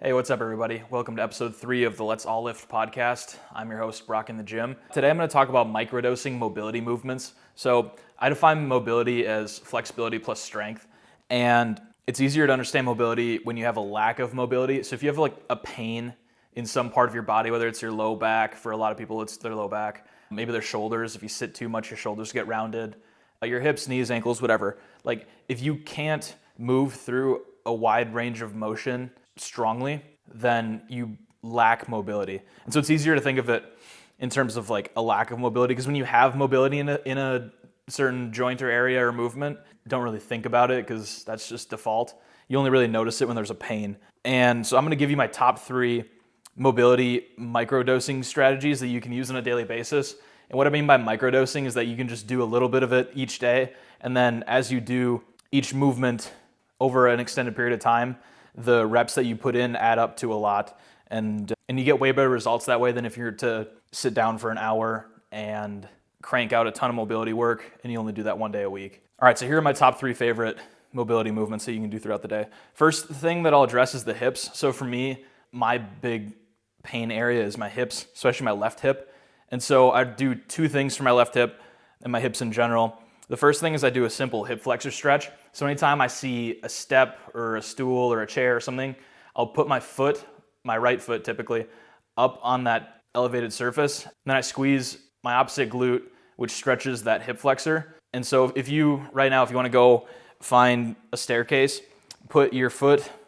Hey, what's up, everybody? Welcome to episode 3 of the Let's All Lift podcast. I'm your host, Brock in the Gym. Today, I'm going to talk about microdosing mobility movements. So, I define mobility as flexibility plus strength, and it's easier to understand mobility when you have a lack of mobility. So, if you have like a pain in some part of your body, whether it's your low back, for a lot of people, it's their low back, maybe their shoulders. If you sit too much, your shoulders get rounded, your hips, knees, ankles, whatever. Like, if you can't move through a wide range of motion strongly, then you lack mobility. And so it's easier to think of it in terms of like a lack of mobility, because when you have mobility in a certain joint or area or movement, don't really think about it because that's just default. You only really notice it when there's a pain. And so I'm going to give you my top 3 mobility microdosing strategies that you can use on a daily basis. And what I mean by microdosing is that you can just do a little bit of it each day, and then as you do each movement over an extended period of time, the reps that you put in add up to a lot, and you get way better results that way than if you were to sit down for an hour and crank out a ton of mobility work and you only do that one day a week. All right, so here are my top 3 favorite mobility movements that you can do throughout the day. First thing that I'll address is the hips. So for me, my big pain area is my hips, especially my left hip. And so I do 2 things for my left hip and my hips in general. The first thing is I do a simple hip flexor stretch. So anytime I see a step or a stool or a chair or something, I'll put my foot, my right foot typically, up on that elevated surface. And then I squeeze my opposite glute, which stretches that hip flexor. And so if you want to go find a staircase, put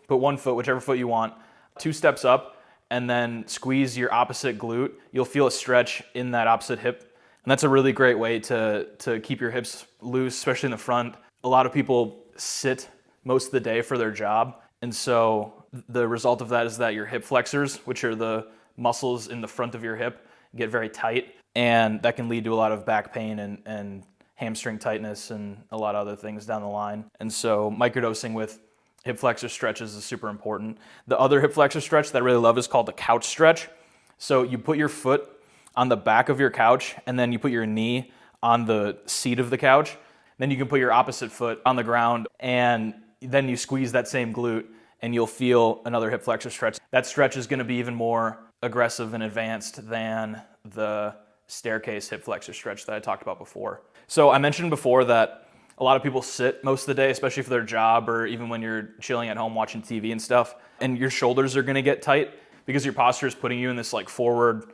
one foot, whichever foot you want, 2 steps up, and then squeeze your opposite glute. You'll feel a stretch in that opposite hip. And that's a really great way to keep your hips loose, especially in the front. A lot of people sit most of the day for their job. And so the result of that is that your hip flexors, which are the muscles in the front of your hip, get very tight. And that can lead to a lot of back pain and hamstring tightness and a lot of other things down the line. And so microdosing with hip flexor stretches is super important. The other hip flexor stretch that I really love is called the couch stretch. So you put your foot on the back of your couch, and then you put your knee on the seat of the couch. Then you can put your opposite foot on the ground, and then you squeeze that same glute, and you'll feel another hip flexor stretch. That stretch is going to be even more aggressive and advanced than the staircase hip flexor stretch that I talked about before. So I mentioned before that a lot of people sit most of the day, especially for their job or even when you're chilling at home watching TV and stuff, and your shoulders are going to get tight because your posture is putting you in this like forward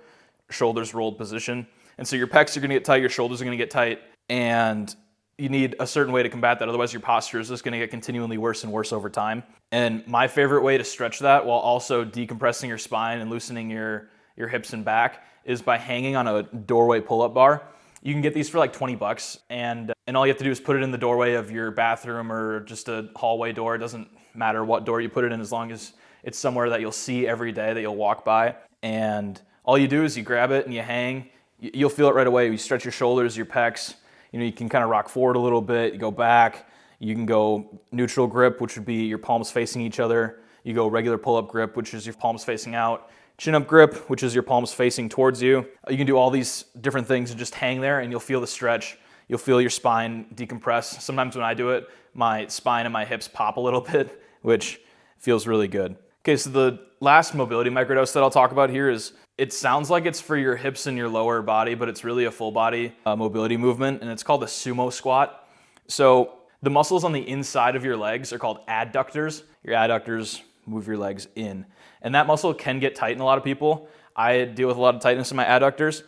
shoulders rolled position. And so your pecs are going to get tight, your shoulders are going to get tight, and you need a certain way to combat that. Otherwise, your posture is just going to get continually worse and worse over time. And my favorite way to stretch that while also decompressing your spine and loosening your hips and back is by hanging on a doorway pull-up bar. You can get these for like $20, and all you have to do is put it in the doorway of your bathroom or just a hallway door. It doesn't matter what door you put it in, as long as it's somewhere that you'll see every day that you'll walk by. And all you do is you grab it and you hang. You'll feel it right away. You stretch your shoulders, your pecs. You can kind of rock forward a little bit. You go back. You can go neutral grip, which would be your palms facing each other. You go regular pull-up grip, which is your palms facing out. Chin-up grip, which is your palms facing towards you. You can do all these different things and just hang there, and you'll feel the stretch. You'll feel your spine decompress. Sometimes when I do it, my spine and my hips pop a little bit, which feels really good. Okay, so the last mobility microdose that I'll talk about here is, it sounds like it's for your hips and your lower body, but it's really a full body mobility movement, and it's called the sumo squat. So the muscles on the inside of your legs are called adductors. Your adductors move your legs in, and that muscle can get tight in a lot of people. I deal with a lot of tightness in my adductors,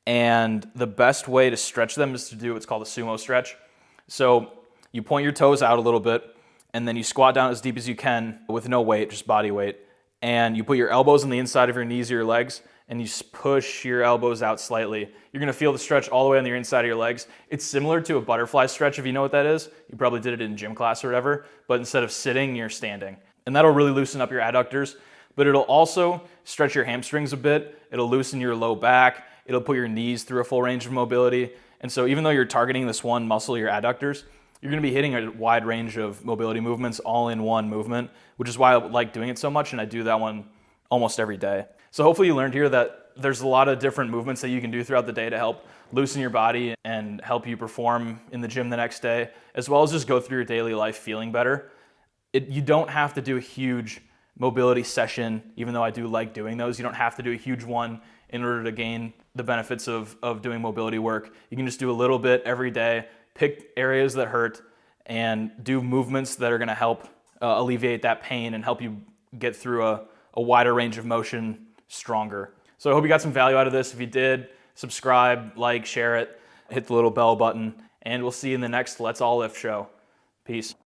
and the best way to stretch them is to do what's called a sumo stretch. So you point your toes out a little bit, and then you squat down as deep as you can with no weight, just body weight, and you put your elbows on the inside of your knees or your legs, and you push your elbows out slightly. You're going to feel the stretch all the way on the inside of your legs. It's similar to a butterfly stretch, if you know what that is. You probably did it in gym class or whatever, but instead of sitting, you're standing. And that'll really loosen up your adductors, but it'll also stretch your hamstrings a bit. It'll loosen your low back. It'll put your knees through a full range of mobility. And so even though you're targeting this one muscle, your adductors, you're going to be hitting a wide range of mobility movements all in one movement, which is why I like doing it so much, and I do that one almost every day. So hopefully you learned here that there's a lot of different movements that you can do throughout the day to help loosen your body and help you perform in the gym the next day, as well as just go through your daily life feeling better. You don't have to do huge mobility session, even though I do like doing those. You don't have to do a huge one in order to gain the benefits of doing mobility work. You can just do a little bit every day, pick areas that hurt, and do movements that are gonna help alleviate that pain and help you get through a wider range of motion stronger. So I hope you got some value out of this. If you did, subscribe, like, share it, hit the little bell button, and we'll see you in the next Let's All Lift show. Peace.